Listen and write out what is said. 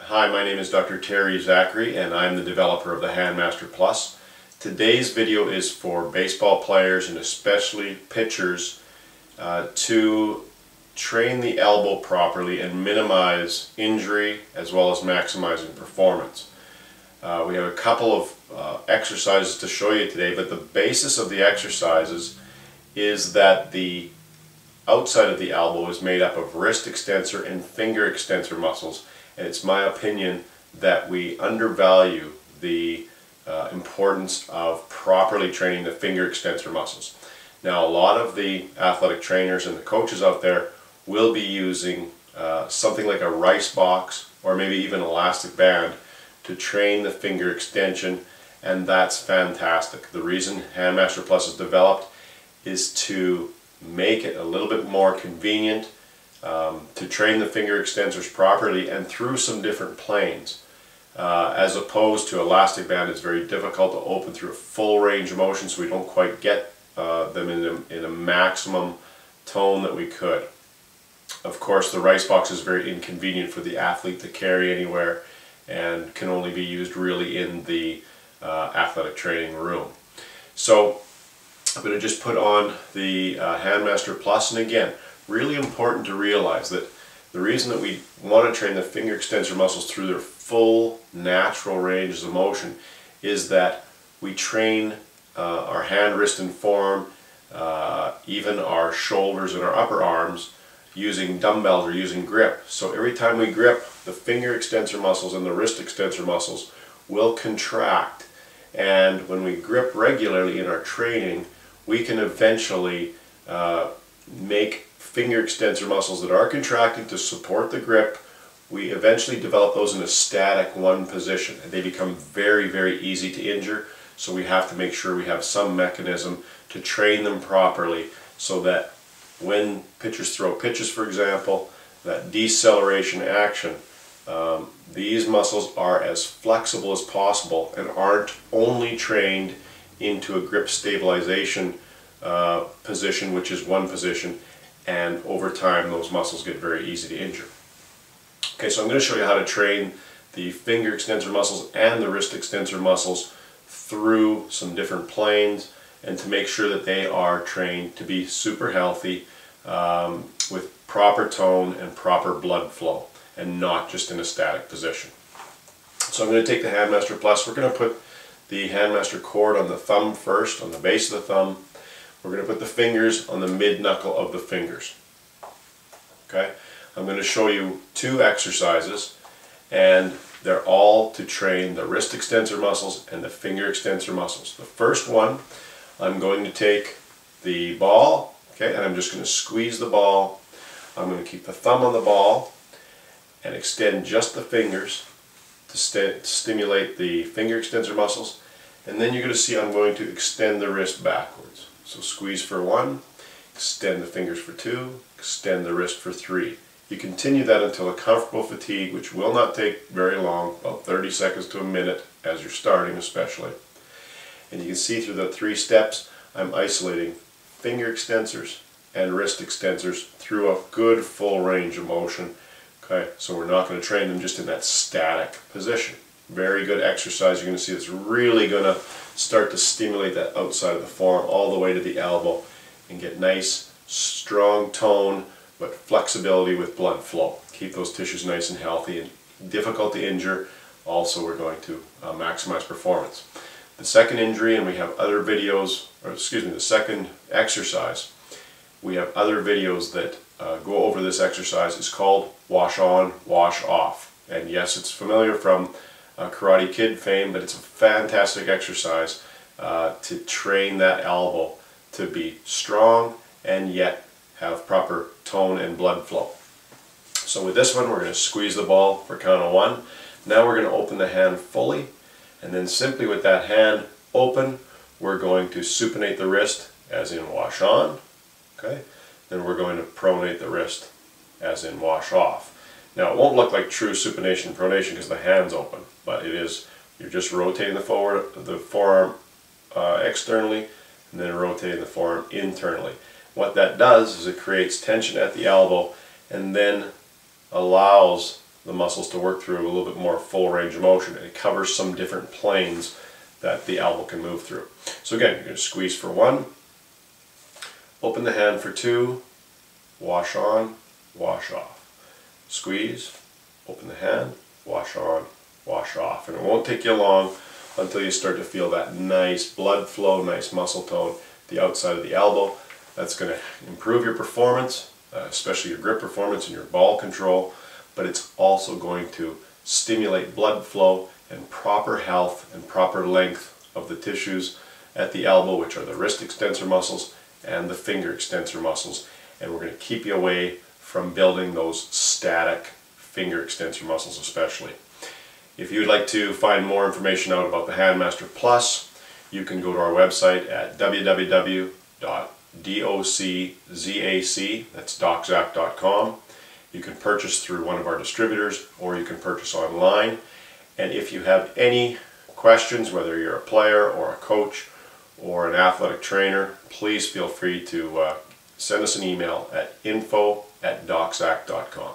Hi, my name is Dr. Terry Zachary and I'm the developer of the Handmaster Plus. Today's video is for baseball players and especially pitchers to train the elbow properly and minimize injury as well as maximizing performance. We have a couple of exercises to show you today, but the basis of the exercises is that the outside of the elbow is made up of wrist extensor and finger extensor muscles, and it's my opinion that we undervalue the importance of properly training the finger extensor muscles. Now, a lot of the athletic trainers and the coaches out there will be using something like a rice box or maybe even elastic band to train the finger extension, and that's fantastic. The reason Handmaster Plus is developed is to make it a little bit more convenient to train the finger extensors properly and through some different planes. As opposed to elastic band, it's very difficult to open through a full range of motion, so we don't quite get them in a maximum tone that we could. Of course, the rice box is very inconvenient for the athlete to carry anywhere and can only be used really in the athletic training room. So I'm going to just put on the Handmaster Plus, and again, really important to realize that the reason that we want to train the finger extensor muscles through their full natural ranges of motion is that we train our hand, wrist, and forearm, even our shoulders and our upper arms using dumbbells or using grip. So every time we grip, the finger extensor muscles and the wrist extensor muscles will contract, and when we grip regularly in our training, we can eventually make finger extensor muscles that are contracting to support the grip. We eventually develop those in a static one position, and they become very, very easy to injure. So we have to make sure we have some mechanism to train them properly so that when pitchers throw pitches, for example, that deceleration action, these muscles are as flexible as possible and aren't only trained into a grip stabilization position, which is one position, and over time those muscles get very easy to injure. Okay, so I'm going to show you how to train the finger extensor muscles and the wrist extensor muscles through some different planes, and to make sure that they are trained to be super healthy with proper tone and proper blood flow and not just in a static position. So I'm going to take the Handmaster Plus. We're going to put the Handmaster cord on the thumb first, on the base of the thumb. We're going to put the fingers on the mid knuckle of the fingers. Okay, I'm going to show you two exercises, and they're all to train the wrist extensor muscles and the finger extensor muscles. The first one, I'm going to take the ball, okay, and I'm just going to squeeze the ball. I'm going to keep the thumb on the ball and extend just the fingers to stimulate the finger extensor muscles, and then you're going to see I'm going to extend the wrist backwards. So squeeze for 1, extend the fingers for 2, extend the wrist for 3. You continue that until a comfortable fatigue, which will not take very long, about 30 seconds to a minute as you're starting especially. And you can see through the 3 steps I'm isolating finger extensors and wrist extensors through a good full range of motion. Okay, so we're not going to train them just in that static position. Very good exercise. You're going to see it's really going to start to stimulate that outside of the forearm all the way to the elbow and get nice, strong tone, but flexibility with blood flow. Keep those tissues nice and healthy and difficult to injure. Also, we're going to maximize performance. The second injury, and we have other videos, or excuse me, the second exercise, we have other videos that go over this exercise, is called wash on, wash off. And yes, it's familiar from Karate Kid fame, but it's a fantastic exercise to train that elbow to be strong and yet have proper tone and blood flow. So with this one, we're going to squeeze the ball for count of 1. Now we're going to open the hand fully, and then simply with that hand open, we're going to supinate the wrist, as in wash on. Okay, then we're going to pronate the wrist, as in wash off. Now, it won't look like true supination and pronation because the hand's open, but it is, you're just rotating the forearm externally and then rotating the forearm internally. What that does is it creates tension at the elbow and then allows the muscles to work through a little bit more full range of motion, and it covers some different planes that the elbow can move through. So again, you're going to squeeze for 1, open the hand for 2, wash on, wash off. Squeeze, open the hand, wash on, wash off. And it won't take you long until you start to feel that nice blood flow, nice muscle tone, the outside of the elbow. That's going to improve your performance, especially your grip performance and your ball control, but it's also going to stimulate blood flow and proper health and proper length of the tissues at the elbow, which are the wrist extensor muscles and the finger extensor muscles. And we're going to keep you away from building those static finger extensor muscles especially. If you would like to find more information out about the Handmaster Plus, you can go to our website at www.doczac, that's doczac.com. You can purchase through one of our distributors, or you can purchase online. And if you have any questions, whether you're a player or a coach or an athletic trainer, please feel free to send us an email at info@doczac.com.